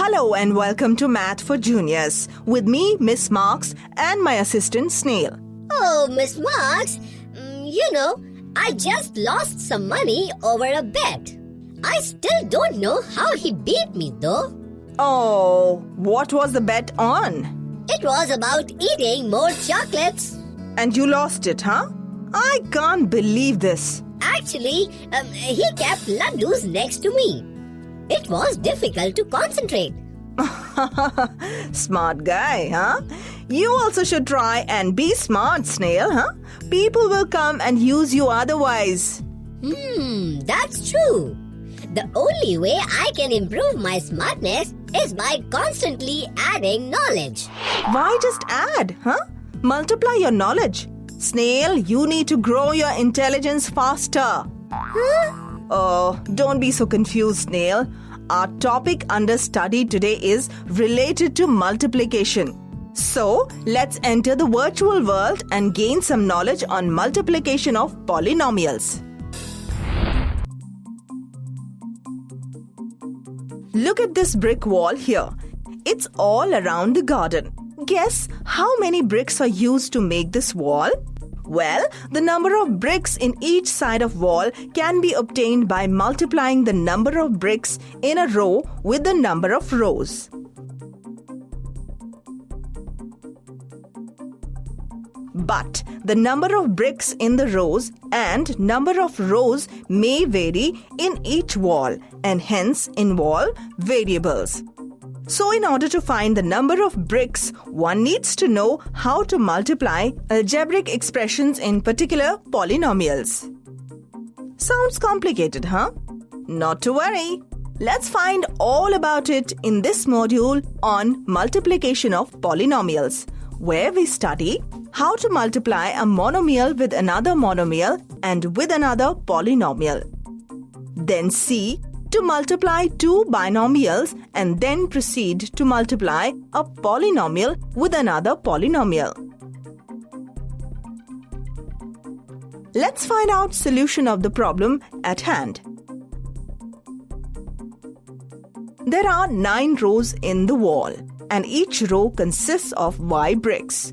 Hello and welcome to Math for Juniors with me, Miss Marks, and my assistant Snail. Oh, Miss Marks, I just lost some money over a bet. I still don't know how he beat me though. Oh, what was the bet on? It was about eating more chocolates. And you lost it, huh? I can't believe this. Actually, he kept laddus next to me. It was difficult to concentrate. Smart guy, huh? You also should try and be smart, Snail, huh? People will come and use you otherwise. That's true. The only way I can improve my smartness is by constantly adding knowledge. Why just add, huh? Multiply your knowledge. Snail, you need to grow your intelligence faster. Huh? Oh, don't be so confused, Snail. Our topic under study today is related to multiplication. So, let's enter the virtual world and gain some knowledge on multiplication of polynomials. Look at this brick wall here. It's all around the garden. Guess how many bricks are used to make this wall? Well, the number of bricks in each side of wall can be obtained by multiplying the number of bricks in a row with the number of rows. But the number of bricks in the rows and number of rows may vary in each wall and hence involve variables. So in order to find the number of bricks, one needs to know how to multiply algebraic expressions, in particular polynomials. Sounds complicated, huh? Not to worry. Let's find all about it in this module on multiplication of polynomials, where we study how to multiply a monomial with another monomial and with another polynomial. Then see to multiply two binomials and then proceed to multiply a polynomial with another polynomial. Let's find out solution of the problem at hand. There are 9 rows in the wall and each row consists of Y bricks.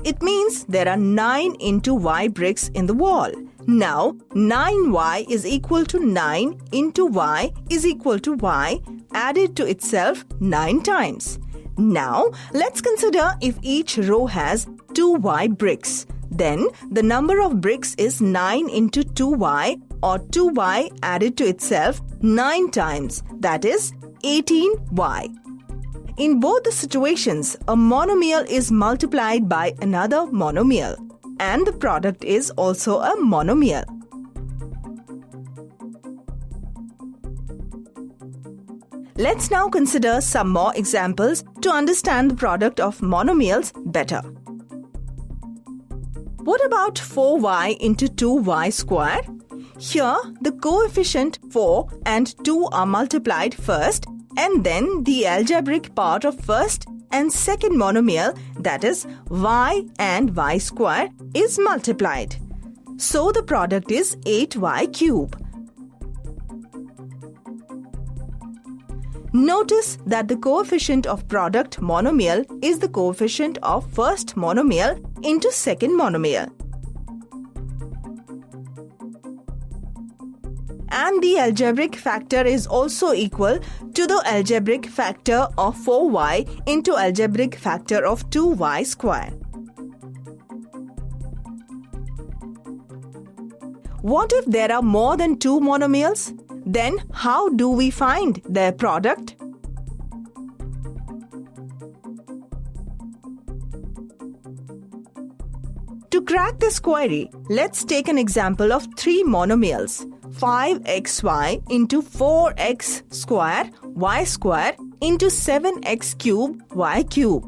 It means there are 9 into Y bricks in the wall. Now, 9Y is equal to 9 into Y is equal to Y added to itself 9 times. Now, let's consider if each row has 2Y bricks. Then, the number of bricks is 9 into 2Y or 2Y added to itself 9 times. That is 18Y. In both the situations, a monomial is multiplied by another monomial, and the product is also a monomial. Let's now consider some more examples to understand the product of monomials better. What about 4y into 2y square? Here, the coefficient 4 and 2 are multiplied first, and then the algebraic part of first and second monomial, that is y and y square, is multiplied. So the product is 8y cube. Notice that the coefficient of product monomial is the coefficient of first monomial into second monomial. And the algebraic factor is also equal to the algebraic factor of 4y into algebraic factor of 2y square. What if there are more than 2 monomials? Then how do we find their product? To crack this query, let's take an example of 3 monomials. 5xy into 4x square y square into 7x cube y cube.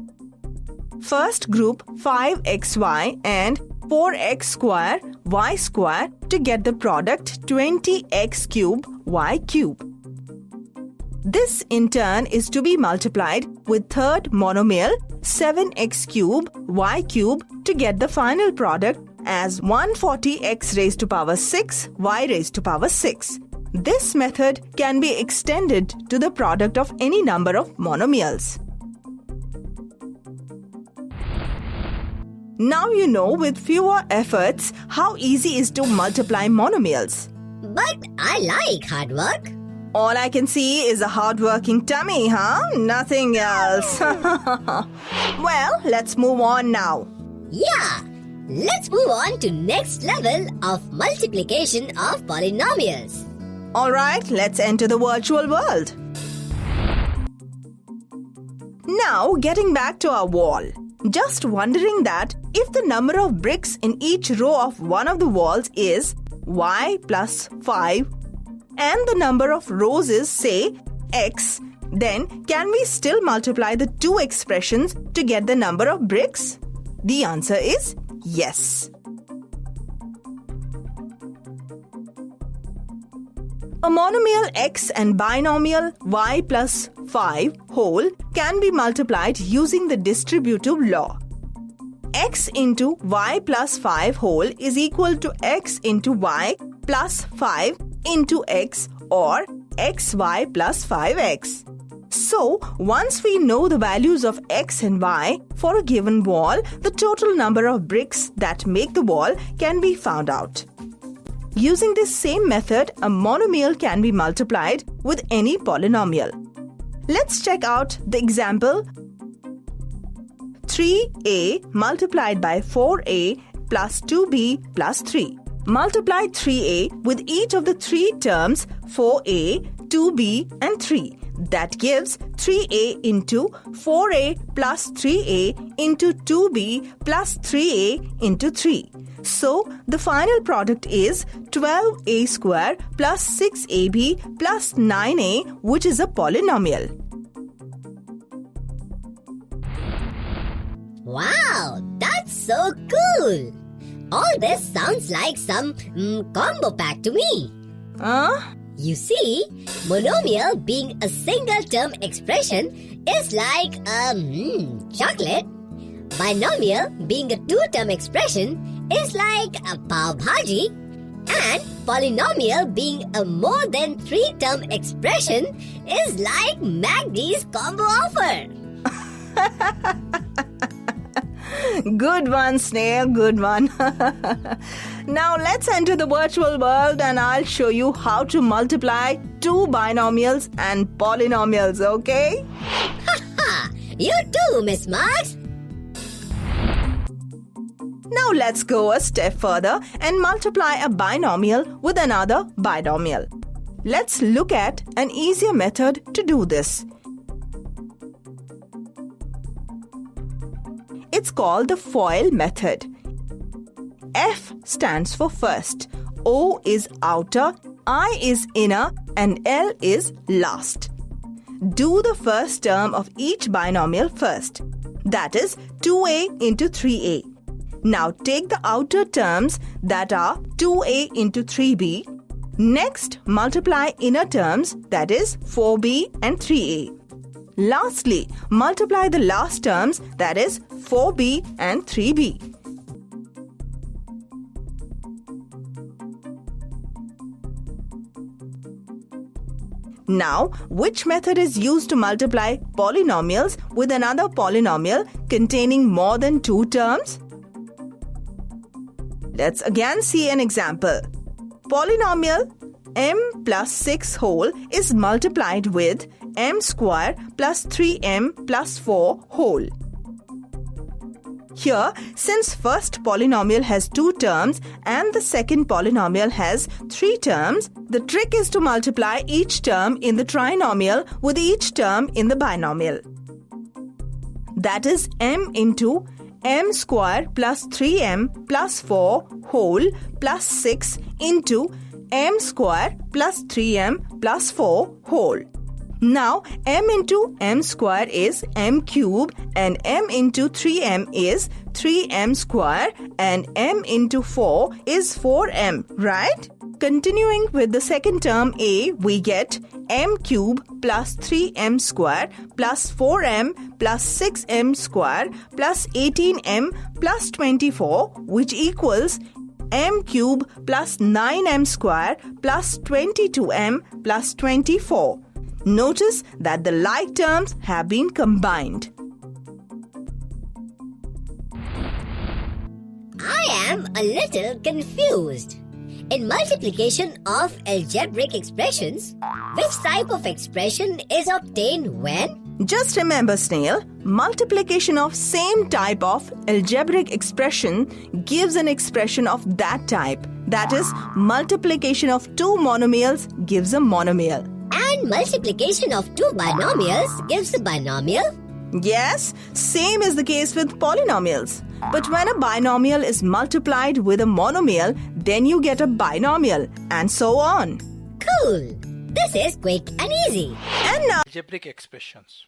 First group 5xy and 4x square y square to get the product 20x cube y cube. This in turn is to be multiplied with third monomial 7x cube y cube to get the final product as 140x raised to power 6 y raised to power 6. This method can be extended to the product of any number of monomials. Now you know with fewer efforts how easy it is to multiply monomials. But I like hard work. All I can see is a hard-working tummy, huh? Nothing else. Well, let's move on now. Yeah, let's move on to next level of multiplication of polynomials. Alright, let's enter the virtual world. Now, getting back to our wall. Just wondering that if the number of bricks in each row of one of the walls is y plus 5 and the number of rows is, say, x, then can we still multiply the two expressions to get the number of bricks? The answer is yes. A monomial x and binomial y plus 5 whole can be multiplied using the distributive law. X into y plus 5 whole is equal to x into y plus 5 into x or xy plus 5x. So, once we know the values of x and y for a given wall, the total number of bricks that make the wall can be found out. Using this same method, a monomial can be multiplied with any polynomial. Let's check out the example. 3a multiplied by 4a plus 2b plus 3. Multiply 3a with each of the three terms 4a, 2b and 3. That gives 3a into 4a plus 3a into 2b plus 3a into 3. So, the final product is 12a square plus 6ab plus 9a, which is a polynomial. Wow, that's so cool! All this sounds like some combo pack to me. You see, monomial being a single term expression is like chocolate. Binomial being a two-term expression is like a pav bhaji, and polynomial being a more than three-term expression is like MACD's combo offer. Good one, Snail, good one. Now let's enter the virtual world and I'll show you how to multiply two binomials and polynomials, okay? Ha! You too, Miss Marks. Now let's go a step further and multiply a binomial with another binomial. Let's look at an easier method to do this. It's called the FOIL method. F stands for first, O is outer, I is inner, and L is last. Do the first term of each binomial first. That is 2a into 3a. Now take the outer terms that are 2a into 3b. Next, multiply inner terms that is 4b and 3a. Lastly, multiply the last terms that is 4b and 3b. Now, which method is used to multiply polynomials with another polynomial containing more than two terms? Let's again see an example. Polynomial m plus 6 whole is multiplied with m square plus 3m plus 4 whole. Here, since first polynomial has two terms and the second polynomial has three terms, the trick is to multiply each term in the trinomial with each term in the binomial. That is m into m square plus 3m plus 4 whole plus 6 into m square plus 3m plus 4 whole. Now, m into m square is m cube and m into 3m is 3m square and m into 4 is 4m, right? Continuing with the second term a, we get m cube plus 3m square plus 4m plus 6m square plus 18m plus 24, which equals m cube plus 9m square plus 22m plus 24. Notice that the like terms have been combined. I am a little confused. In multiplication of algebraic expressions, which type of expression is obtained when? Just remember, Snail, multiplication of same type of algebraic expression gives an expression of that type. That is, multiplication of two monomials gives a monomial. And multiplication of two binomials gives a binomial? Yes, same is the case with polynomials. But when a binomial is multiplied with a monomial, then you get a binomial, and so on. Cool! This is quick and easy. And now, algebraic expressions.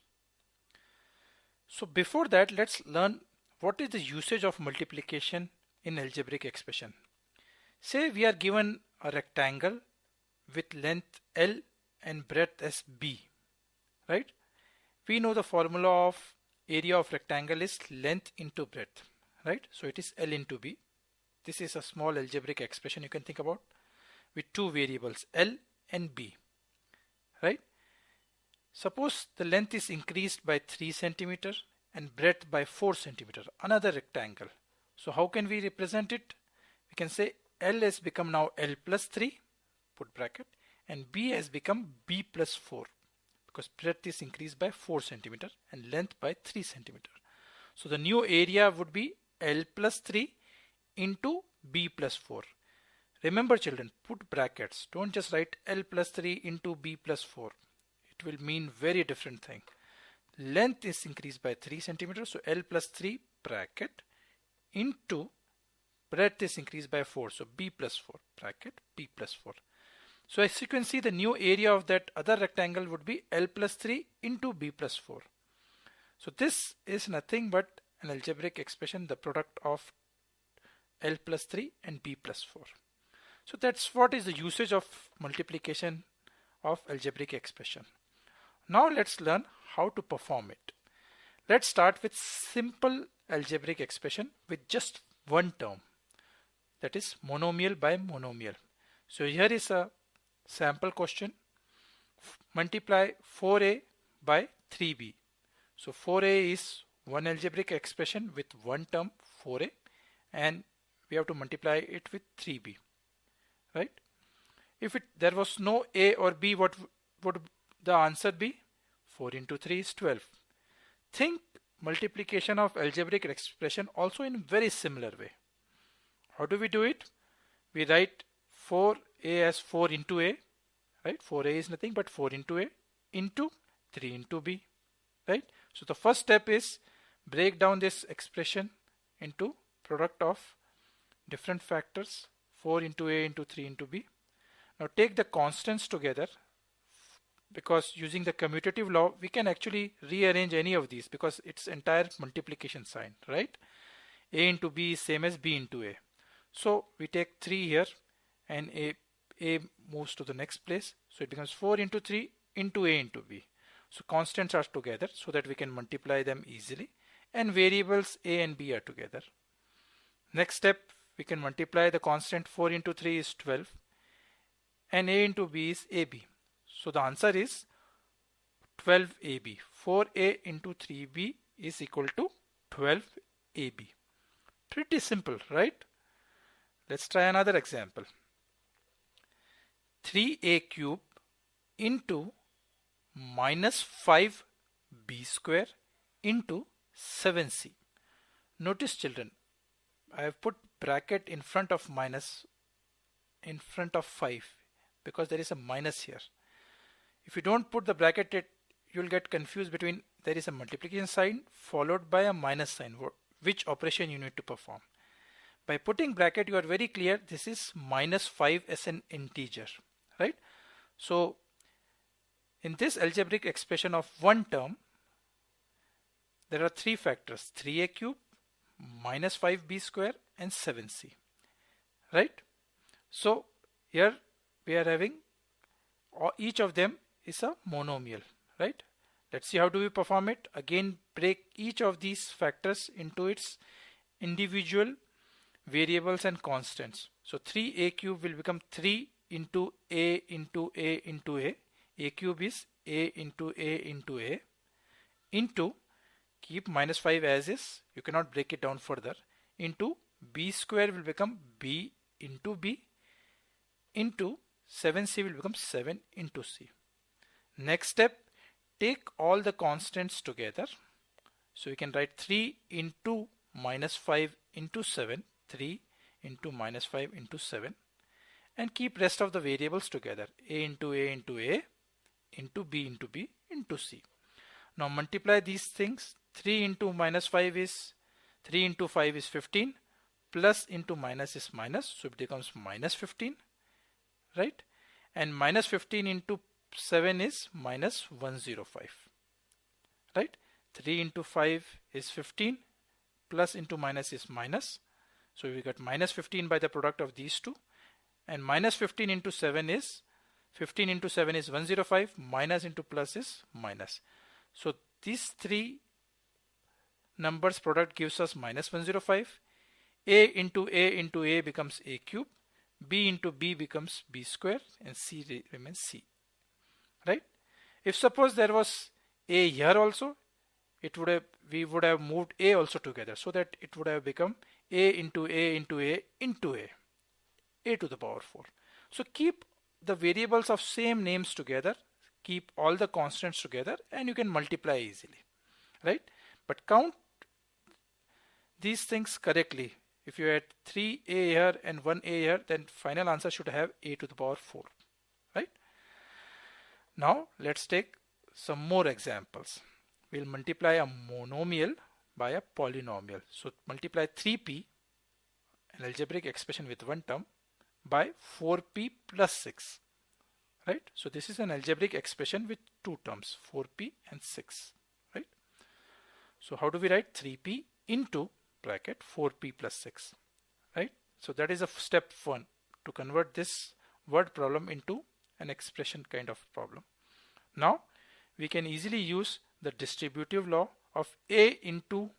So before that, let's learn what is the usage of multiplication in algebraic expression. Say we are given a rectangle with length L and breadth as B, right? We know the formula of area of rectangle is length into breadth, right? So it is L into B. This is a small algebraic expression you can think about with two variables L and B, right? Suppose the length is increased by 3 cm and breadth by 4 cm, another rectangle. So how can we represent it? We can say L has become now L plus 3, put bracket, and B has become B plus 4 because breadth is increased by 4 cm and length by 3 cm. So the new area would be L plus 3 into B plus 4. Remember children, put brackets. Don't just write L plus 3 into B plus 4. It will mean very different thing. Length is increased by 3 cm, so L plus 3 bracket into breadth is increased by 4, so B plus 4 bracket B plus 4. So as you can see, the new area of that other rectangle would be L plus 3 into B plus 4. So this is nothing but an algebraic expression, the product of L plus 3 and B plus 4. So that's what is the usage of multiplication of algebraic expression. Now let's learn how to perform it. Let's start with simple algebraic expression with just one term, that is monomial by monomial. So here is a sample question. Multiply 4a by 3b. So 4a is one algebraic expression with one term 4a, and we have to multiply it with 3b, right? If there was no a or b, what would the answer be? 4 into 3 is 12. Think multiplication of algebraic expression also in very similar way. How do we do it? We write 4a as 4 into a, right? 4a is nothing but 4 into a into 3 into b, right? So the first step is break down this expression into product of different factors, 4 into a into 3 into b. Now take the constants together, because using the commutative law we can actually rearrange any of these because it's entire multiplication sign, right? A into b is same as b into a. So we take 3 here and a moves to the next place, so it becomes 4 into 3 into a into b. So constants are together so that we can multiply them easily, and variables a and b are together. Next step, we can multiply the constant 4 into 3 is 12 and a into b is ab. So the answer is 12ab. 4a into 3b is equal to 12ab. Pretty simple, right? Let's try another example. 3a cube into minus 5b square into 7c. Notice children, I have put bracket in front of minus, in front of 5, because there is a minus here. If you don't put the bracket, you'll get confused between there is a multiplication sign followed by a minus sign, which operation you need to perform. By putting bracket, you are very clear this is minus 5 as an integer, right? So in this algebraic expression of one term, there are three factors: 3a cube, minus 5b square and 7c, right? So here we are having each of them is a monomial, right? Let's see how do we perform it. Again, break each of these factors into its individual variables and constants. So 3a cube will become 3 into a into a into a. A cube is a into a into a, into, keep minus 5 as is, you cannot break it down further, into b square will become b into b, into 7c will become 7 into c. Next step, take all the constants together. So you can write 3 into minus 5 into 7, 3 into minus 5 into 7, and keep rest of the variables together, a into a into a, into b into b into c. Now multiply these things. 3 into minus 5 is 3 into 5 is 15, plus into minus is minus, so it becomes minus 15, right? And minus 15 into 7 is minus 105, right? 3 into 5 is 15, plus into minus is minus, so we got minus 15 by the product of these two, and minus 15 into 7 is 15 into 7 is 105, minus into plus is minus. So these three numbers product gives us minus 105. A into a becomes a cube, b into b becomes b square, and c remains c, right? If suppose there was a here also, we would have moved a also together, so that it would have become a into a into a into a to the power 4. So keep the variables of same names together, keep all the constants together, and you can multiply easily, right? But count these things correctly. If you add 3a here and 1a here, then final answer should have a to the power 4, right? Now let's take some more examples. We'll multiply a monomial by a polynomial. So multiply 3p, an algebraic expression with one term, by 4p plus 6, right? So this is an algebraic expression with two terms, 4p and 6, right? So how do we write 3p into bracket 4p plus 6, right? So that is a step 1 to convert this word problem into an expression kind of problem. Now we can easily use the distributive law of a into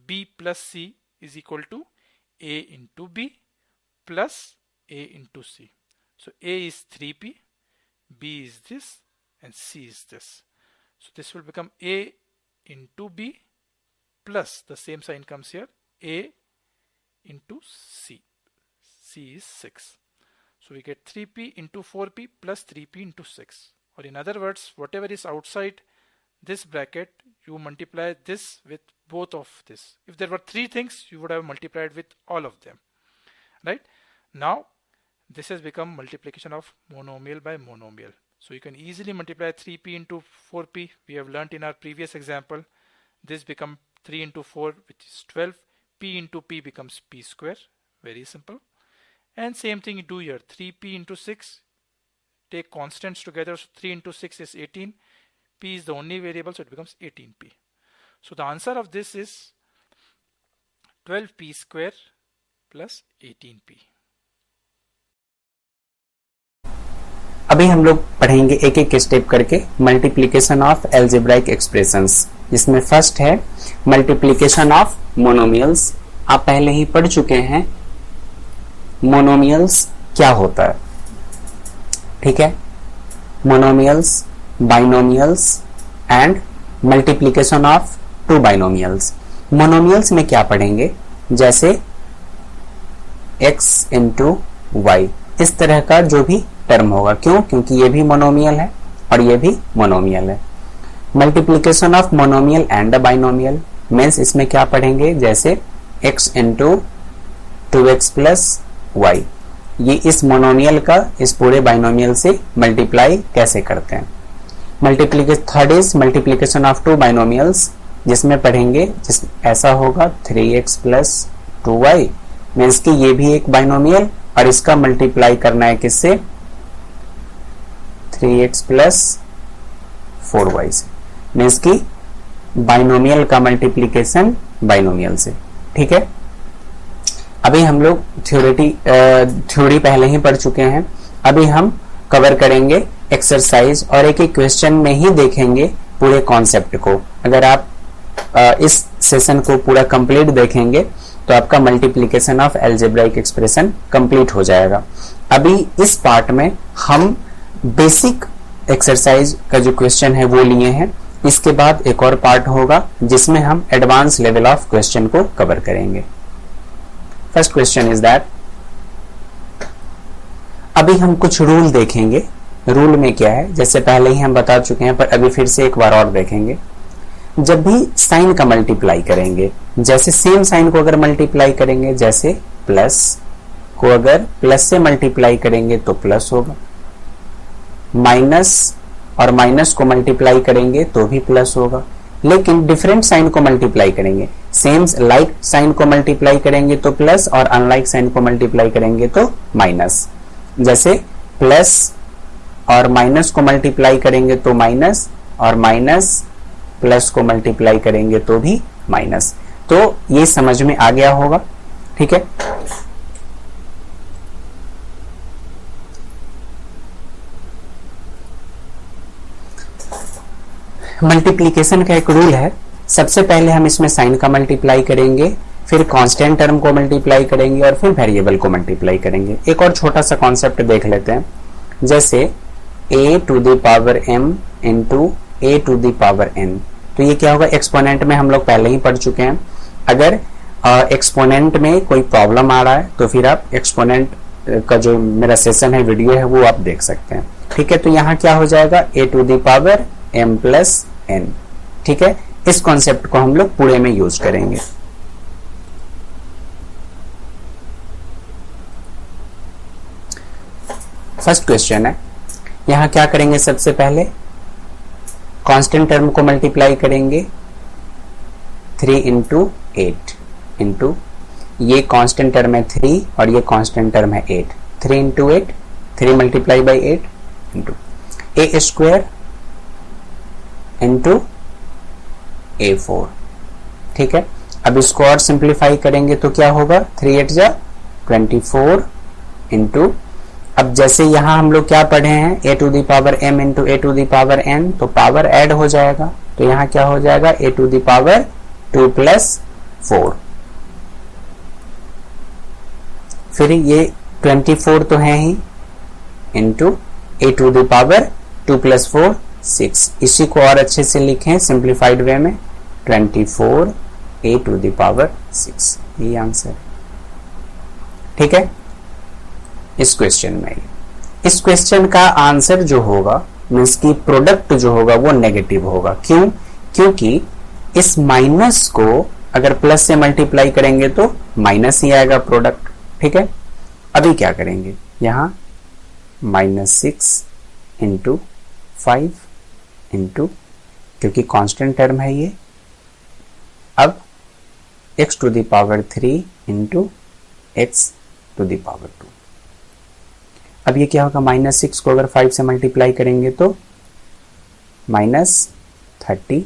b plus c is equal to a into b plus a into c. So a is 3p, b is this, and c is this. So this will become a into b plus the same sign comes here, a into c. C is 6. So we get 3p into 4p plus 3p into 6. Or in other words, whatever is outside this bracket, you multiply this with both of this. If there were three things, you would have multiplied with all of them, right? Now this has become multiplication of monomial by monomial. So you can easily multiply 3p into 4p. We have learnt in our previous example. This become 3 into 4, which is 12. P into p becomes p square. Very simple. And same thing you do here. 3p into 6. Take constants together. So 3 into 6 is 18. P is the only variable, so it becomes 18p. So the answer of this is 12p square plus 18p. अभी हम लोग पढ़ेंगे एक एक step करके multiplication of algebraic expressions, जिसमें first है multiplication of monomials. आप पहले ही पढ़ चुके हैं मोनोमियल्स क्या होता है, ठीक है। Monomials, binomials and multiplication of two binomials. Monomials में क्या पढ़ेंगे, जैसे x इंटू वाई, इस तरह का जो भी टर्म होगा। क्यों? क्योंकि ये भी मोनोमियल है और ये भी मोनोमियल है। Multiplication of monomial and binomial means इसमें क्या पढ़ेंगे, जैसे x into 2x plus Y, ये इस मोनोमियल का इस पूरे बाइनोमियल से मल्टीप्लाई कैसे करते हैं। Third is multiplication of two binomials, जिसमें पढ़ेंगे ऐसा होगा 3x प्लस 2y, मीन्स कि ये भी एक बाइनोमियल और इसका मल्टीप्लाई करना है किससे, 3x प्लस 4y से, मीन्स कि बाइनोमियल का मल्टीप्लिकेशन बाइनोमियल से, ठीक है। अभी हम लोग थ्योरी पहले ही पढ़ चुके हैं। अभी हम कवर करेंगे एक्सरसाइज और एक एक क्वेश्चन में ही देखेंगे पूरे कॉन्सेप्ट को। अगर आप इस सेशन को पूरा कंप्लीट देखेंगे तो आपका multiplication of algebraic expression complete हो जाएगा। अभी इस पार्ट में हम बेसिक एक्सरसाइज का जो क्वेश्चन है वो लिए हैं। इसके बाद एक और पार्ट होगा जिसमें हम एडवांस लेवल ऑफ क्वेश्चन को कवर करेंगे। फर्स्ट क्वेश्चन इज दैट, अभी हम कुछ रूल देखेंगे। रूल में क्या है, जैसे पहले ही हम बता चुके हैं पर अभी फिर से एक बार और देखेंगे। जब भी साइन का मल्टीप्लाई करेंगे, जैसे सेम साइन को अगर मल्टीप्लाई करेंगे, जैसे प्लस को अगर प्लस से मल्टीप्लाई करेंगे तो प्लस होगा, माइनस और माइनस को मल्टीप्लाई करेंगे तो भी प्लस होगा। लेकिन डिफरेंट साइन को मल्टीप्लाई करेंगे, सेम लाइक साइन को मल्टीप्लाई करेंगे तो प्लस और अनलाइक साइन को मल्टीप्लाई करेंगे तो माइनस। जैसे प्लस और माइनस को मल्टीप्लाई करेंगे तो माइनस, और माइनस प्लस को मल्टीप्लाई करेंगे तो भी माइनस। तो ये समझ में आ गया होगा, ठीक है। मल्टीप्लीकेशन का एक रूल है, सबसे पहले हम इसमें साइन का मल्टीप्लाई करेंगे, फिर कांस्टेंट टर्म को मल्टीप्लाई करेंगे और फिर वेरिएबल को मल्टीप्लाई करेंगे। एक और छोटा सा कॉन्सेप्ट देख लेते हैं, जैसे a to the power m into a to the power n। तो ये क्या होगा, एक्सपोनेंट में हम लोग पहले ही पढ़ चुके हैं। अगर एक्सपोनेंट में कोई प्रॉब्लम आ रहा है तो फिर आप एक्सपोनेंट का जो मेरा सेशन है, वीडियो है, वो आप देख सकते हैं, ठीक है। तो यहाँ क्या हो जाएगा, a to the power m plus n, ठीक है। इस कॉन्सेप्ट को हम लोग पूरे में यूज करेंगे। फर्स्ट क्वेश्चन है, यहां क्या करेंगे, सबसे पहले कांस्टेंट टर्म को मल्टीप्लाई करेंगे 3 इंटू 8 इंटू, ये कांस्टेंट टर्म है 3 और ये कांस्टेंट टर्म है 8, 3 into 8, 3 multiply by 8 into A square into a4, ठीक है। अब इसको और सिंप्लीफाई करेंगे तो क्या होगा, 3 8 जा 24 इंटू, अब जैसे यहां हम लोग क्या पढ़े हैं, a to the power m into a to the power n, तो पावर ऐड हो जाएगा, तो यहां क्या हो जाएगा, a to the power 2 plus 4, फिर ये 24 तो है ही, into a to the power 2 plus 4 6। इसी को और अच्छे से लिखें सिंप्लीफाइड वे में, 24 a टू द पावर 6, ये आंसर, ठीक है। इस क्वेश्चन में, इस क्वेश्चन का आंसर जो होगा, मीन्स की प्रोडक्ट जो होगा वो नेगेटिव होगा। क्यों, क्योंकि इस माइनस को अगर प्लस से मल्टीप्लाई करेंगे तो माइनस ही आएगा प्रोडक्ट, ठीक है। अभी क्या करेंगे, यहां -6 इंटू 5 इंटू, क्योंकि कांस्टेंट टर्म है ये, अब x to the power 3 into x to the power 2। अब ये क्या होगा, -6 को अगर 5 से मल्टीप्लाई करेंगे तो -30,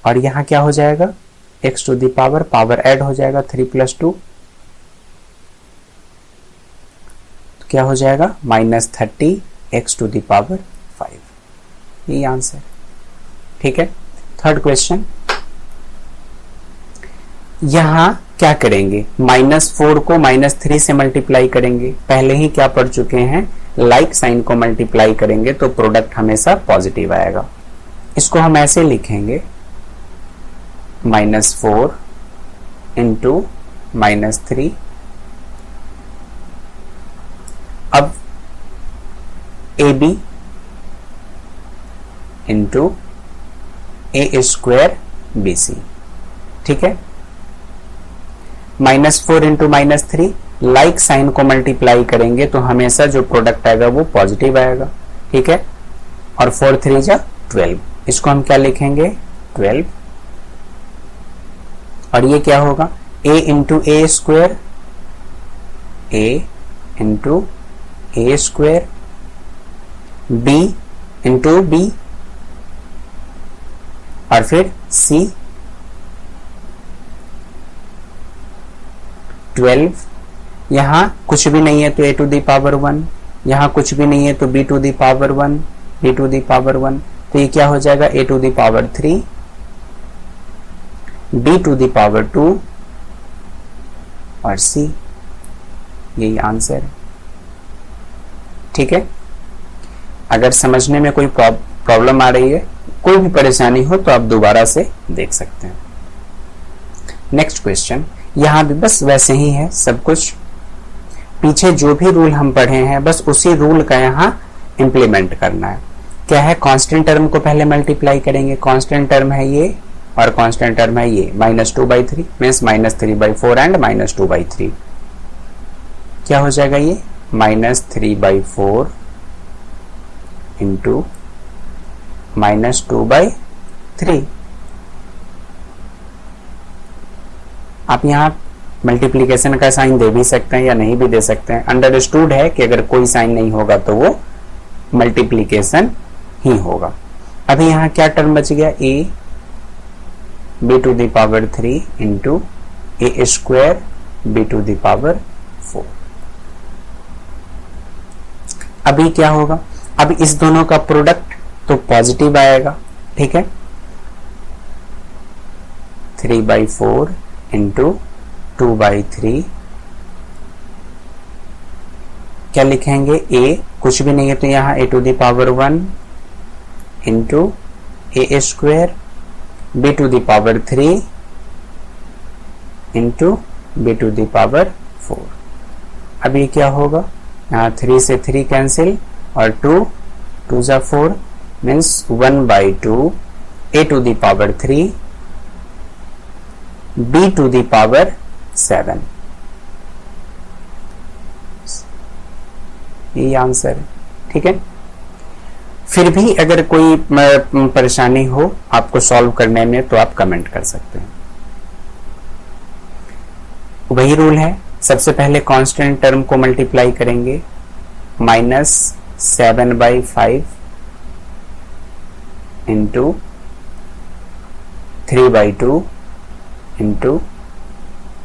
और यहां क्या हो जाएगा, x to the power add हो जाएगा 3 प्लस 2, तो क्या हो जाएगा, -30 x टू द पावर 5, ये आंसर, ठीक है। थर्ड क्वेश्चन, यहां क्या करेंगे, -4 को -3 से मल्टीप्लाई करेंगे। पहले ही क्या पढ़ चुके हैं, लाइक साइन को मल्टीप्लाई करेंगे तो प्रोडक्ट हमेशा पॉजिटिव आएगा। इसको हम ऐसे लिखेंगे, -4 इंटू -3, अब AB into a square BC, ठीक है। -4 इंटू -3, लाइक साइन को मल्टीप्लाई करेंगे तो हमेशा जो प्रोडक्ट आएगा वो पॉजिटिव आएगा, ठीक है। और 4 3 जा 12, इसको हम क्या लिखेंगे, 12, और ये क्या होगा, a into a square, a into a square, b into b, और फिर c, 12, यहां कुछ भी नहीं है तो a टू द पावर 1, यहां कुछ भी नहीं है तो b to the power 1, b to the power 1, तो ये क्या हो जाएगा, a to the power 3, b to the power 2, और सी, यही आंसर है। ठीक है, अगर समझने में कोई प्रॉब्लम आ रही है, कोई भी परेशानी हो, तो आप दोबारा से देख सकते हैं। नेक्स्ट क्वेश्चन, यहां भी बस वैसे ही है सब कुछ, पीछे जो भी रूल हम पढ़े हैं बस उसी रूल का यहाँ इंप्लीमेंट करना है। क्या है, कांस्टेंट टर्म को पहले मल्टीप्लाई करेंगे, कांस्टेंट टर्म है ये और कांस्टेंट टर्म है ये, -2/3 मीन्स -3/4 एंड -2/3। क्या हो जाएगा ये, -3/4 इंटू -2/3। आप यहाँ मल्टीप्लीकेशन का साइन दे भी सकते हैं या नहीं भी दे सकते हैं। अंडरस्टूड है कि अगर कोई साइन नहीं होगा तो वो मल्टीप्लीकेशन ही होगा। अभी यहाँ क्या टर्म बच गया, a b⁻³ into a² b⁻4। अभी क्या होगा, अब इस दोनों का प्रोडक्ट तो पॉजिटिव आएगा। ठीक है, 3/4 इंटू 2/3, क्या लिखेंगे, a कुछ भी नहीं है तो यहाँ a⁻1 into a² b⁻3 into b⁻4। अब ये क्या होगा, यहाँ 3 से 3 कैंसिल और 2 2 4 मीन्स 1/2 a⁻3 b⁻7। ये आंसर है। ठीक है, फिर भी अगर कोई परेशानी हो आपको सॉल्व करने में तो आप कमेंट कर सकते हैं। वही रूल है, सबसे पहले कांस्टेंट टर्म को मल्टीप्लाई करेंगे, -7/5 into 3/2 into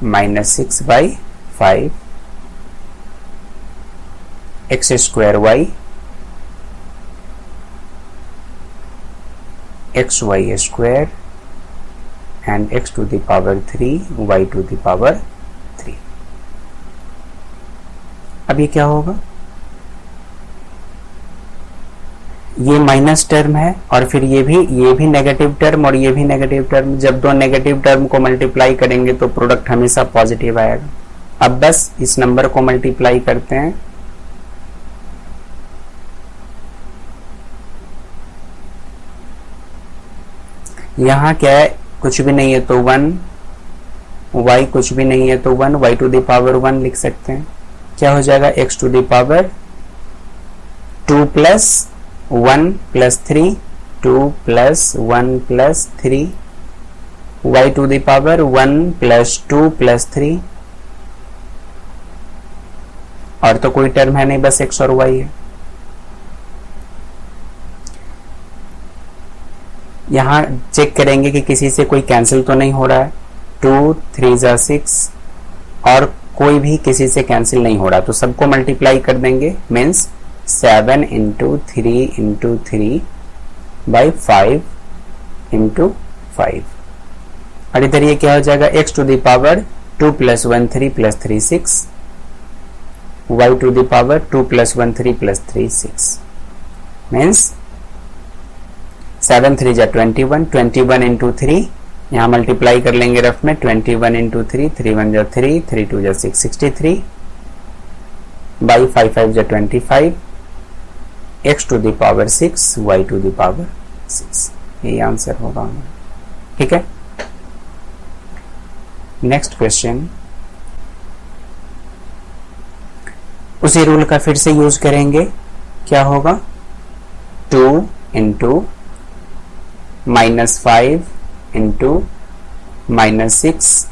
-6/5 x² xy² and x⁻3 y⁻3। अब ये क्या होगा, ये माइनस टर्म है और फिर ये भी नेगेटिव टर्म और ये भी नेगेटिव टर्म। जब दो नेगेटिव टर्म को मल्टीप्लाई करेंगे तो प्रोडक्ट हमेशा पॉजिटिव आएगा। अब बस इस नंबर को मल्टीप्लाई करते हैं, यहाँ क्या है, कुछ भी नहीं है तो 1, y कुछ भी नहीं है तो 1, y⁻1 लिख सकते हैं। क्या हो जाएगा, x⁻2 + 1 + 3 2 + 1 + 3 y⁻1 + 2 + 3 और तो कोई टर्म है नहीं, बस x और y है। यहाँ चेक करेंगे कि किसी से कोई कैंसिल तो नहीं हो रहा है, 2 3 6 और कोई भी किसी से कैंसिल नहीं हो रहा, तो सबको मल्टीप्लाई कर देंगे, मीन्स 7 × 3 × 3/5 × 5। और इधर ये क्या हो जाएगा, x⁻2 + 1 3 + 3 6 y⁻2 + 1 3 + 3 6 मीन्स 7 3 = 21 21 × 3, यहाँ मल्टीप्लाई कर लेंगे रफ में, 21 × 3 3 1 = 3 3 2 = 6 63 by 5 5 = 25 x⁻6 y⁻6। यही आंसर होगा। ठीक है, नेक्स्ट क्वेश्चन, उसी रूल का फिर से यूज करेंगे। क्या होगा, 2 × -5 × -6,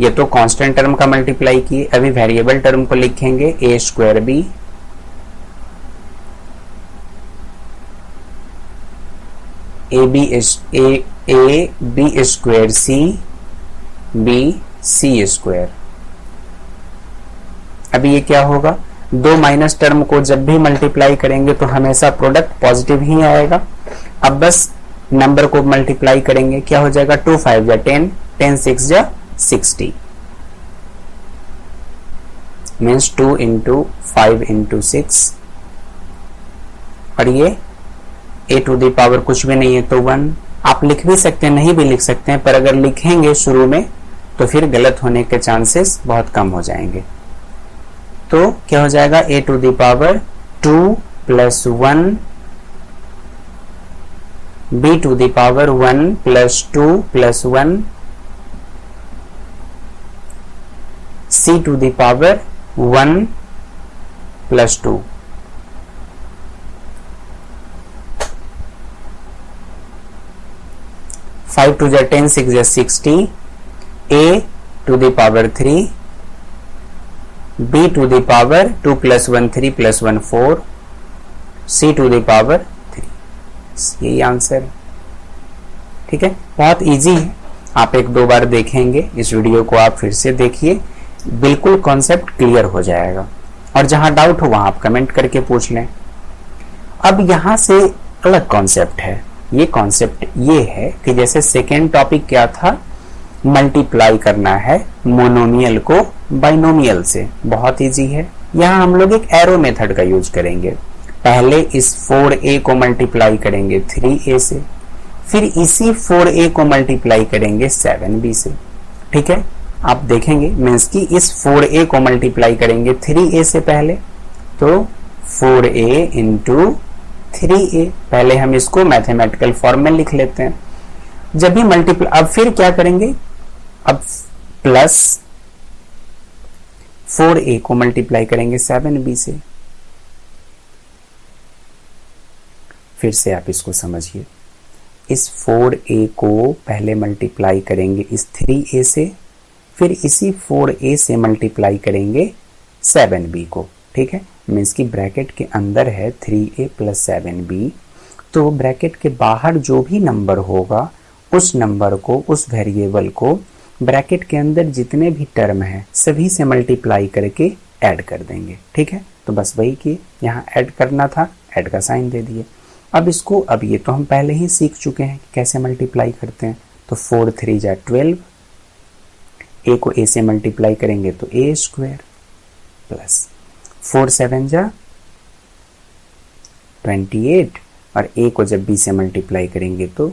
ये तो कांस्टेंट टर्म का मल्टीप्लाई किए। अभी वेरिएबल टर्म को लिखेंगे, a² b² c c²। अभी ये क्या होगा, दो माइनस टर्म को जब भी मल्टीप्लाई करेंगे तो हमेशा प्रोडक्ट पॉजिटिव ही आएगा। अब बस नंबर को मल्टीप्लाई करेंगे, क्या हो जाएगा, 2 5 = 10 10 6 = 60 मीन्स 2 इंटू 5 इंटू 6, और ये a टू द पावर कुछ भी नहीं है तो 1। आप लिख भी सकते हैं, नहीं भी लिख सकते हैं, पर अगर लिखेंगे शुरू में तो फिर गलत होने के चांसेस बहुत कम हो जाएंगे। तो क्या हो जाएगा, a to the power 2 plus 1, b to the power 1 plus 2 plus 1, c to the power 1 plus 2। Five two जा 10, 6 जा 60, a to the power 3, b to the power 2 plus 1 3 plus 1 4, c to the power 3। यही answer है। ठीक है, बहुत easy है, आप एक दो बार देखेंगे इस वीडियो को, आप फिर से देखिए, बिल्कुल कॉन्सेप्ट क्लियर हो जाएगा। और जहां डाउट हो वहां आप कमेंट करके पूछ लें। अब यहां से अलग कॉन्सेप्ट है। ये कॉन्सेप्ट ये है कि जैसे सेकेंड टॉपिक क्या था, मल्टीप्लाई करना है मोनोमियल को बाइनोमियल से। बहुत इजी है। यहाँ हम लोग एक एरो मेथड का यूज करेंगे। पहले इस 4a को मल्टीप्लाई करेंगे 3a से, फिर इसी 4a को मल्टीप्लाई करेंगे 7b से। ठीक है, आप देखेंगे मीन्स कि इस 4a को मल्टीप्लाई करेंगे 3a से पहले, तो 4a इंटू 3a। पहले हम इसको मैथमेटिकल फॉर्म में लिख लेते हैं। जब भी मल्टीप्लाई, अब फिर क्या करेंगे, अब प्लस 4a को मल्टीप्लाई करेंगे 7b से। फिर से आप इसको समझिए, इस 4a को पहले मल्टीप्लाई करेंगे इस 3a से, फिर इसी 4a से मल्टीप्लाई करेंगे 7b को। ठीक है, मीन्स की ब्रैकेट के अंदर है 3a प्लस 7b, तो ब्रैकेट के बाहर जो भी नंबर होगा उस नंबर को, उस वेरिएबल को ब्रैकेट के अंदर जितने भी टर्म है सभी से मल्टीप्लाई करके ऐड कर देंगे। ठीक है, तो बस वही किए, यहाँ ऐड करना था, ऐड का साइन दे दिए। अब इसको, अब ये तो हम पहले ही सीख चुके हैं कि कैसे मल्टीप्लाई करते हैं। तो 4 3 जा 12, a को a से मल्टीप्लाई करेंगे तो a स्क्वायर, प्लस 4 7 जा 28, और a को जब b से मल्टीप्लाई करेंगे तो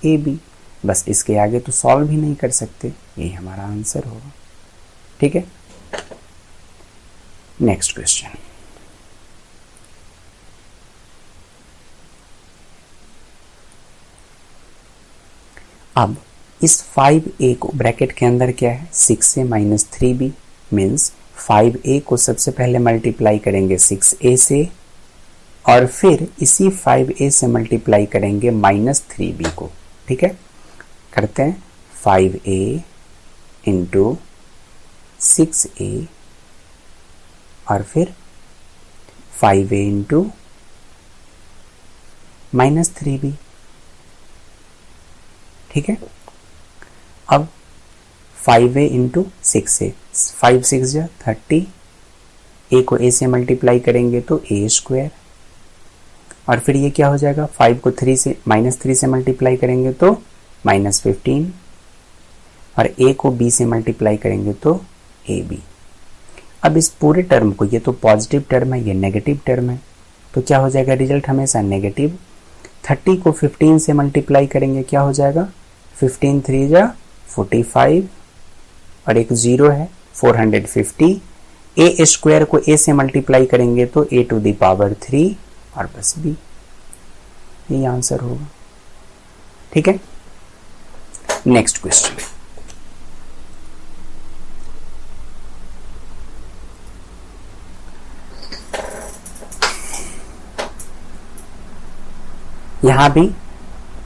ab। बस इसके आगे तो सॉल्व भी नहीं कर सकते, यही हमारा आंसर होगा। ठीक है, नेक्स्ट क्वेश्चन। अब इस 5a को ब्रैकेट के अंदर क्या है, 6a minus 3b, means 5a को सबसे पहले मल्टीप्लाई करेंगे 6a से, और फिर इसी 5a से मल्टीप्लाई करेंगे माइनस 3b को। ठीक है, करते हैं 5a इंटू 6a, और फिर 5a इंटू माइनस 3b। ठीक है, अब 5a इंटू 6a, 5 6 जा 30, a को a से मल्टीप्लाई करेंगे तो a स्क्वायर, और फिर ये क्या हो जाएगा, 5 को 3 से माइनस 3 से मल्टीप्लाई करेंगे तो माइनस 15, और a को b से मल्टीप्लाई करेंगे तो ab। अब इस पूरे टर्म को, ये तो पॉजिटिव टर्म है, ये नेगेटिव टर्म है, तो क्या हो जाएगा, रिजल्ट हमेशा नेगेटिव। 30 को 15 से मल्टीप्लाई करेंगे, क्या हो जाएगा, 15 3 जा 45, और एक 0 है 450। a स्क्वायर को a से मल्टीप्लाई करेंगे तो a टू द पावर 3, और बस b, यही आंसर होगा। ठीक है, नेक्स्ट क्वेश्चन। यहां भी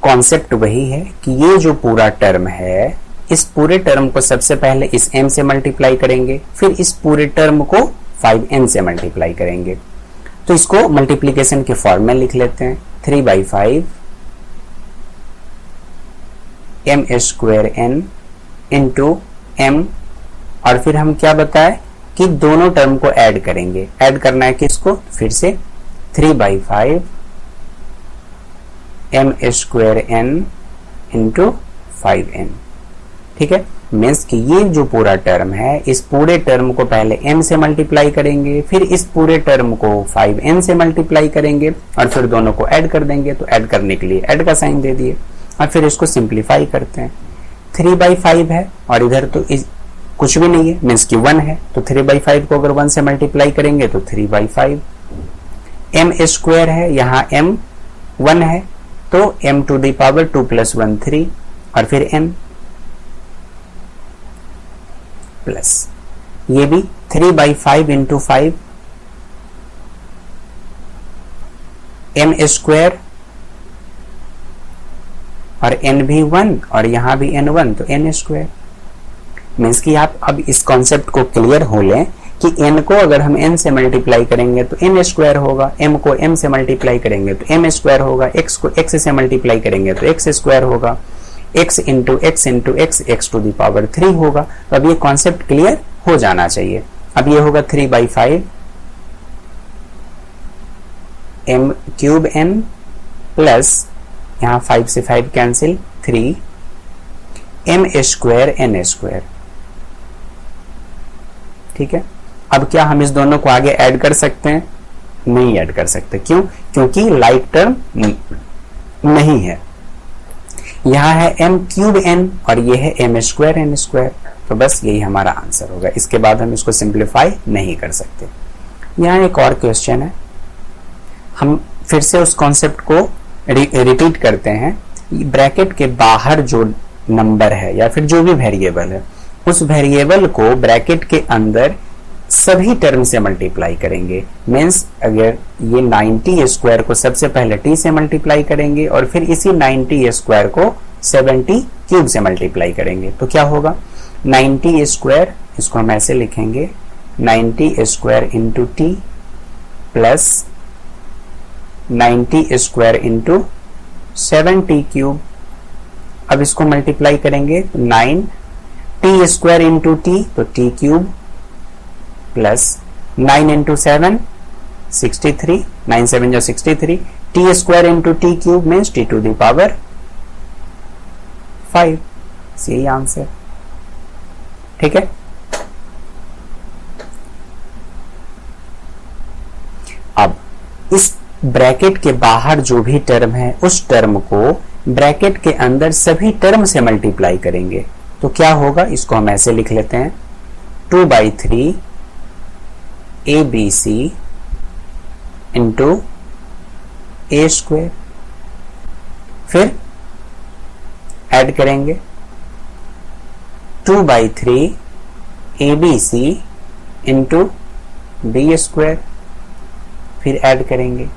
कॉन्सेप्ट वही है कि ये जो पूरा टर्म है, इस पूरे टर्म को सबसे पहले इस m से मल्टीप्लाई करेंगे, फिर इस पूरे टर्म को 5n से मल्टीप्लाई करेंगे। तो इसको मल्टीप्लीकेशन के फॉर्म में लिख लेते हैं, 3/5 m square n into m, और फिर हम क्या बताए कि दोनों टर्म को ऐड करेंगे। ऐड करना है किसको, फिर से 3/5 m square n into 5n। ठीक है, मीन्स कि ये जो पूरा टर्म है, इस पूरे टर्म को पहले m से मल्टीप्लाई करेंगे, फिर इस पूरे टर्म को 5n से मल्टीप्लाई करेंगे और फिर दोनों को ऐड कर देंगे। तो ऐड करने के लिए ऐड का साइन दे दिए और फिर इसको सिंप्लीफाई करते हैं। 3/5 है और इधर तो कुछ भी नहीं है, मीन्स कि 1 है, तो 3/5 को अगर 1 से मल्टीप्लाई करेंगे तो 3/5। m स्क्वायर है, यहाँ m 1 है, तो m टू द पावर 2 + 1 3 और फिर n प्लस ये भी 3/5 इंटू 5 m स्क्वायर और n भी 1 और यहां भी n 1, तो n स्क्वायर। मीन्स कि आप अब इस कॉन्सेप्ट को क्लियर हो लें कि n को अगर हम n से मल्टीप्लाई करेंगे तो n स्क्वायर होगा, m को m से मल्टीप्लाई करेंगे तो m स्क्वायर होगा, x को x से मल्टीप्लाई करेंगे तो x स्क्वायर होगा, x into x into x x to the power 3 होगा। तो अब ये कॉन्सेप्ट क्लियर हो जाना चाहिए। अब ये होगा 3/5 m क्यूब n प्लस यहाँ 5 से 5 cancel 3 m square n square. ठीक है, अब क्या हम इस दोनों को आगे ऐड कर सकते हैं? नहीं ऐड कर सकते। क्यों? क्योंकि लाइक टर्म नहीं है। यहां है m क्यूब n और ये है m स्क्वायर n स्क्वायर, तो बस यही हमारा आंसर होगा। इसके बाद हम इसको सिंप्लीफाई नहीं कर सकते। यहाँ एक और क्वेश्चन है, हम फिर से उस कॉन्सेप्ट को रिपीट करते हैं। ब्रैकेट के बाहर जो नंबर है या फिर जो भी वेरिएबल है, उस वेरिएबल को ब्रैकेट के अंदर सभी टर्म से मल्टीप्लाई करेंगे। मीन्स अगर ये 90 स्क्वायर को सबसे पहले t से मल्टीप्लाई करेंगे और फिर इसी 90 स्क्वायर को 70 क्यूब से मल्टीप्लाई करेंगे तो क्या होगा? 90 स्क्वायर, इसको हम ऐसे लिखेंगे 90 square into T plus 90 square into 70 cube. अब इसको मल्टीप्लाई करेंगे 9 टी स्क्वायर इंटू टी, तो टी क्यूब प्लस 9 इंटू 7 63, 9 7 जो 63, T square into T cube means T to the power 5। यही आंसर। ठीक है, अब इस ब्रैकेट के बाहर जो भी टर्म है उस टर्म को ब्रैकेट के अंदर सभी टर्म से मल्टीप्लाई करेंगे तो क्या होगा? इसको हम ऐसे लिख लेते हैं 2/3 ABC इंटू ए स्क्वायर, फिर ऐड करेंगे 2/3 ABC इंटू बी स्क्वायर, फिर ऐड करेंगे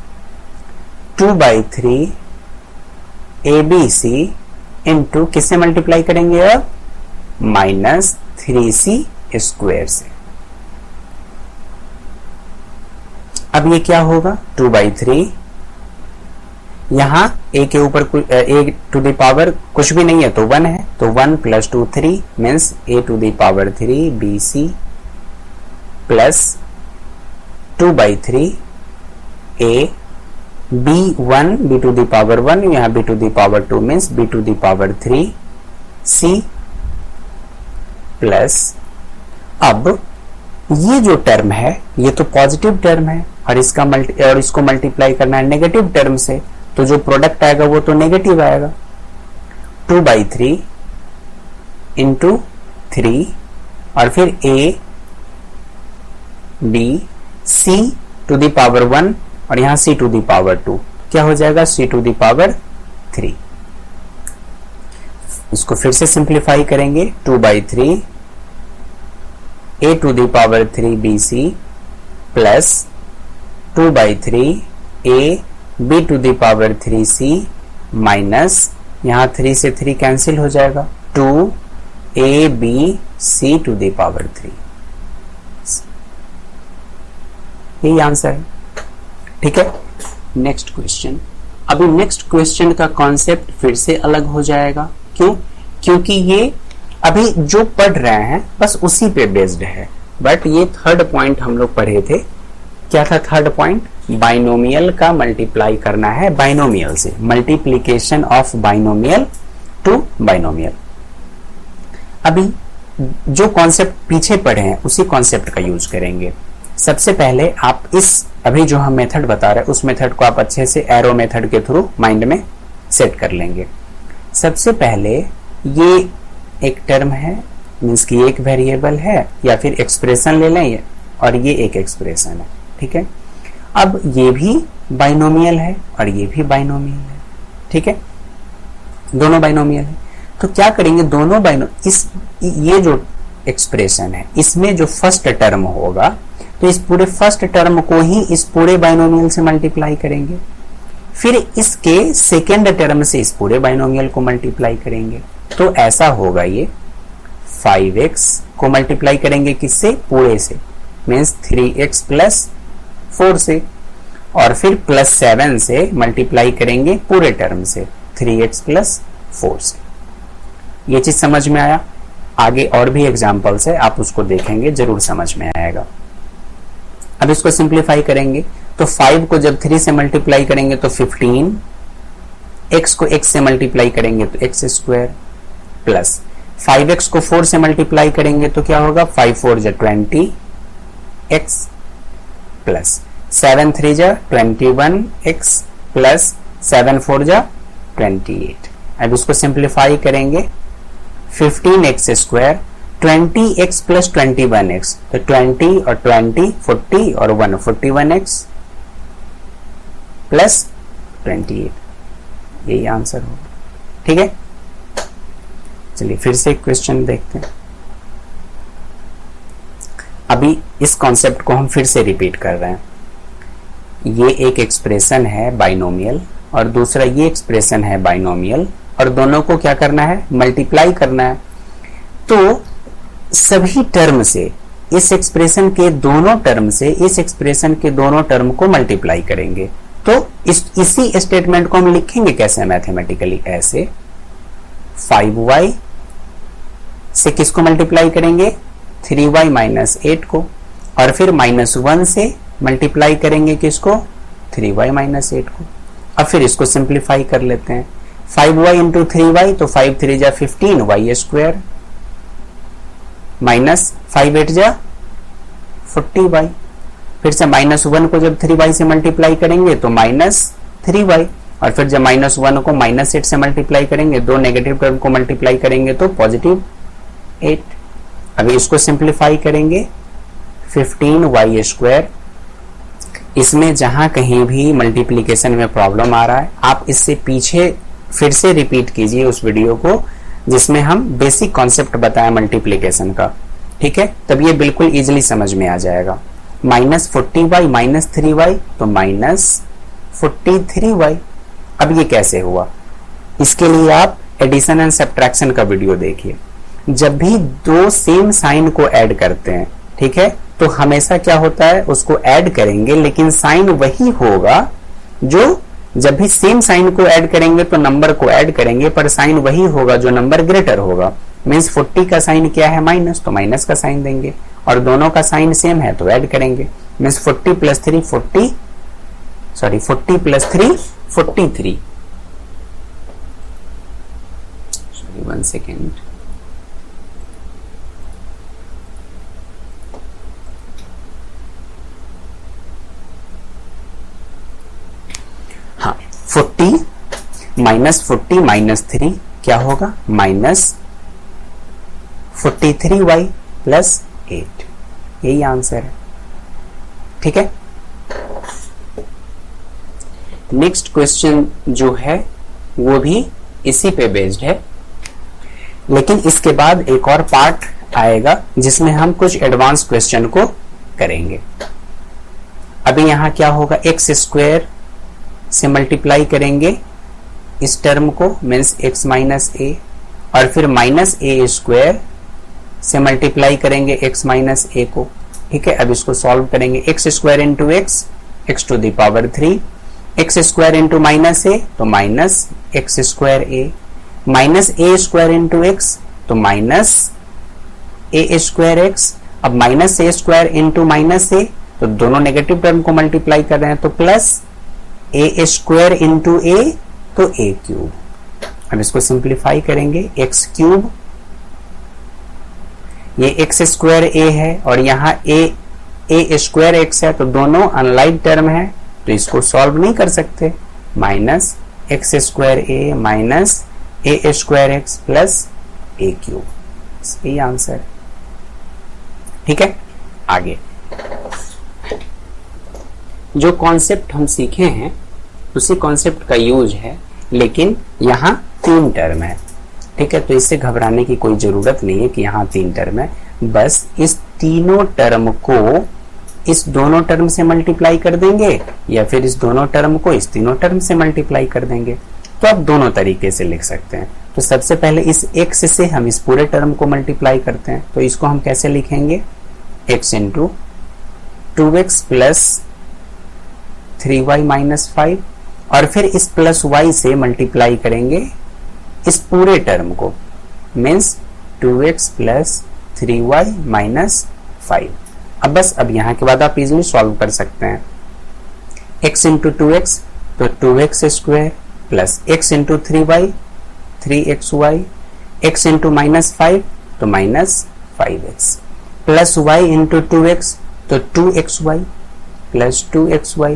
2/3 ABC इंटू किससे मल्टीप्लाई करेंगे? अब -3C स्क्वायर से। अब ये क्या होगा? 2/3, यहां a के ऊपर a टू द पावर कुछ भी नहीं है तो 1 है, तो 1 + 2 3 means a to the power 3 BC plus 2/3 a B1 b to the power 1, यहाँ b to the power 2 means b to the power 3 C plus, अब ये जो टर्म है ये तो पॉजिटिव टर्म है और इसको मल्टीप्लाई करना है नेगेटिव टर्म से, तो जो प्रोडक्ट आएगा वो तो नेगेटिव आएगा। 2/3 इंटू 3 और फिर a b c to the power 1 और यहां c टू द पावर 2, क्या हो जाएगा? c to the power 3। इसको फिर से सिंप्लीफाई करेंगे 2/3 a to the power 3 bc plus 2/3 a b to the power 3c minus, यहां 3 से 3 कैंसिल हो जाएगा, 2 a b c to the power 3। यही आंसर है। ठीक है, नेक्स्ट क्वेश्चन। अभी नेक्स्ट क्वेश्चन का कॉन्सेप्ट फिर से अलग हो जाएगा। क्यों? क्योंकि ये अभी जो पढ़ रहे हैं बस उसी पे बेस्ड है, बट ये थर्ड पॉइंट हम लोग पढ़े थे। क्या था थर्ड पॉइंट? बाइनोमियल का मल्टीप्लाई करना है बाइनोमियल से, multiplication of binomial to binomial. अभी जो कॉन्सेप्ट पीछे पढ़े हैं उसी कॉन्सेप्ट का यूज करेंगे। सबसे पहले आप इस अभी जो हम मेथड बता रहे हैं उस मेथड को आप अच्छे से एरो मेथड के थ्रू माइंड में सेट कर लेंगे। सबसे पहले ये एक टर्म है, मीन्स कि एक वेरिएबल है या फिर एक्सप्रेशन ले लें, और ये एक एक्सप्रेशन है, ठीक है। अब ये भी बाइनोमियल है और ये भी बाइनोमियल है, ठीक है, दोनों बाइनोमियल है। तो क्या करेंगे, दोनों ये जो एक्सप्रेशन है इसमें जो फर्स्ट टर्म होगा तो इस पूरे फर्स्ट टर्म को ही इस पूरे बाइनोमियल से मल्टीप्लाई करेंगे, फिर इसके सेकेंड टर्म से इस पूरे बाइनोमियल को मल्टीप्लाई करेंगे। तो ऐसा होगा, ये 5x को मल्टीप्लाई करेंगे किससे, पूरे से, मीन्स 3x प्लस 4 से, और फिर प्लस 7 से मल्टीप्लाई करेंगे पूरे टर्म से 3x प्लस 4 से। ये चीज समझ में आया? आगे और भी एग्जाम्पल्स है, आप उसको देखेंगे, जरूर समझ में आएगा। अब इसको सिंप्लीफाई करेंगे तो 5 को जब 3 से मल्टीप्लाई करेंगे तो 15, x को x से मल्टीप्लाई करेंगे तो x स्क्वायर, प्लस 5x को 4 से मल्टीप्लाई करेंगे तो क्या होगा, 5 4 जा 20 x, प्लस 7 3 जा 21 x, प्लस 7 4 जा 28। अब इसको सिंप्लीफाई करेंगे, 15x square 20x plus 21x, तो 20 और 20 40 और 1 41x प्लस 28, यही आंसर होगा, ठीक है। चलिए फिर से एक क्वेश्चन देखते हैं। अभी इस कॉन्सेप्ट को हम फिर से रिपीट कर रहे हैं। ये एक एक्सप्रेशन है बाइनोमियल और दूसरा ये एक्सप्रेशन है बाइनोमियल, और दोनों को क्या करना है, मल्टीप्लाई करना है। तो सभी टर्म से इस एक्सप्रेशन के दोनों टर्म से इस एक्सप्रेशन के दोनों टर्म को मल्टीप्लाई करेंगे। तो इसी स्टेटमेंट को हम लिखेंगे कैसे, मैथमेटिकली ऐसे, 5y से किसको मल्टीप्लाई करेंगे, 3y माइनस 8 को, और फिर -1 से मल्टीप्लाई करेंगे किसको, 3y माइनस 8 को। अब फिर इसको सिंप्लीफाई कर लेते हैं, 5y इंटू 3y, तो 5 3 जा 15 y स्क्वायर, माइनस 5 8 जा 40y, फिर से -1 को जब 3y से मल्टीप्लाई करेंगे तो -3y, और फिर जब -1 को -8 से मल्टीप्लाई करेंगे, दो नेगेटिव टर्म को मल्टीप्लाई करेंगे तो +8। अभी इसको सिंप्लीफाई करेंगे, 15y स्क्वायर, इसमें जहां कहीं भी मल्टीप्लीकेशन में प्रॉब्लम आ रहा है आप इससे पीछे फिर से रिपीट कीजिए उस वीडियो को जिसमें हम बेसिक कॉन्सेप्ट बताया मल्टीप्लीकेशन का, ठीक है, तब ये बिल्कुल इजीली समझ में आ जाएगा। -40y माइनस 3y, तो -43y। अब ये कैसे हुआ, इसके लिए आप एडिशन एंड सब्ट्रैक्शन का वीडियो देखिए। जब भी दो सेम साइन को ऐड करते हैं, ठीक है, तो हमेशा क्या होता है, उसको ऐड करेंगे लेकिन साइन वही होगा, जो जब भी सेम साइन को ऐड करेंगे तो नंबर को ऐड करेंगे पर साइन वही होगा जो नंबर ग्रेटर होगा। मीन्स 40 का साइन क्या है, माइनस, तो माइनस का साइन देंगे, और दोनों का साइन सेम है तो ऐड करेंगे। Means 40 plus 3 40 plus 3 43। Sorry 1 second, हाँ, 40 माइनस 3 क्या होगा, -43y प्लस 8, यही आंसर है, ठीक है। नेक्स्ट क्वेश्चन जो है वो भी इसी पे बेस्ड है, लेकिन इसके बाद एक और पार्ट आएगा जिसमें हम कुछ एडवांस क्वेश्चन को करेंगे। अभी यहां क्या होगा, x स्क्वायर से मल्टीप्लाई करेंगे इस टर्म को, मीन्स x माइनस ए, और फिर -a स्क्वायर से मल्टीप्लाई करेंगे x माइनस ए को, ठीक है। अब इसको सॉल्व करेंगे, x square into x to the power 3, x square into -a तो minus x square a, -a square into x तो माइनस a स्क्वायर x। अब -a स्क्वायर इंटू -a, तो दोनों नेगेटिव टर्म को मल्टीप्लाई कर रहे हैं तो plus a square into a तो a क्यूब। अब इसको सिंप्लीफाई करेंगे, x क्यूब ये एक्स स्क्वायर ए है और यहाँ ए स्क्वायर एक्स है, तो दोनों अनलाइक टर्म है, तो इसको सॉल्व नहीं कर सकते। माइनस एक्स स्क्वायर ए माइनस ए स्क्वायर एक्स प्लस ए क्यूब, यही आंसर है। ठीक है, आगे जो कॉन्सेप्ट हम सीखे हैं उसी कॉन्सेप्ट का यूज है, लेकिन यहाँ 3 टर्म है। ठीक है, तो इससे घबराने की कोई जरूरत नहीं है कि यहाँ 3 टर्म है। बस इस तीनों टर्म को इस दोनों टर्म से मल्टीप्लाई कर देंगे या फिर इस दोनों टर्म को इस तीनों टर्म से मल्टीप्लाई कर देंगे, तो आप दोनों तरीके से लिख सकते हैं। तो सबसे पहले इस x से हम इस पूरे टर्म को मल्टीप्लाई करते हैं, तो इसको हम कैसे लिखेंगे, x into 2x plus 3y minus 5, और फिर इस प्लस y से मल्टीप्लाई करेंगे इस पूरे टर्म को, means 2x plus 3y minus 5। अब यहाँ के बाद आप इजिली सॉल्व कर सकते हैं। x इंटू 2x तो 2x square plus x into 3y 3xy, x into minus 5 तो minus 5x, plus y into 2x तो 2xy plus 2xy,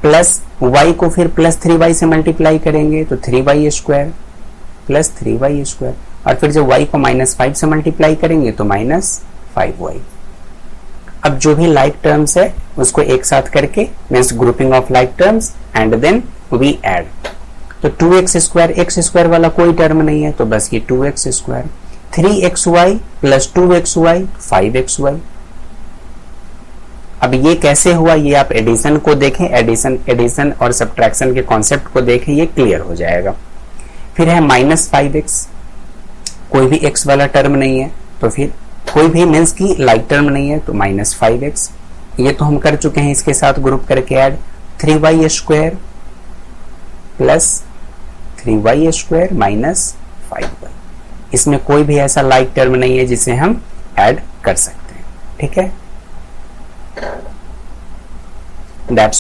plus y को फिर प्लस 3y से मल्टीप्लाई करेंगे तो 3y square plus 3y square, और फिर जब y को माइनस 5 से मल्टीप्लाई करेंगे तो माइनस 5y। अब जो भी लाइक टर्म्स है उसको एक साथ करके means grouping of like terms and then we add, तो 2x स्क्वायर x स्क्वायर वाला कोई टर्म नहीं है, तो बस ये 2x square, 3xy plus 2xy 5xy। अब ये कैसे हुआ, ये आप एडिशन को देखें, एडिशन और सब्ट्रैक्शन के कॉन्सेप्ट को देखें, ये क्लियर हो जाएगा। फिर है माइनस 5x, कोई भी x वाला टर्म नहीं है, तो फिर कोई भी मीन्स की लाइक टर्म नहीं है, तो माइनस 5x। ये तो हम कर चुके हैं, इसके साथ ग्रुप करके add 3y square plus 3y square minus 5y। इसमें कोई भी ऐसा लाइक टर्म नहीं है जिसे हम ऐड कर सकते हैं। ठीक है, दैट्स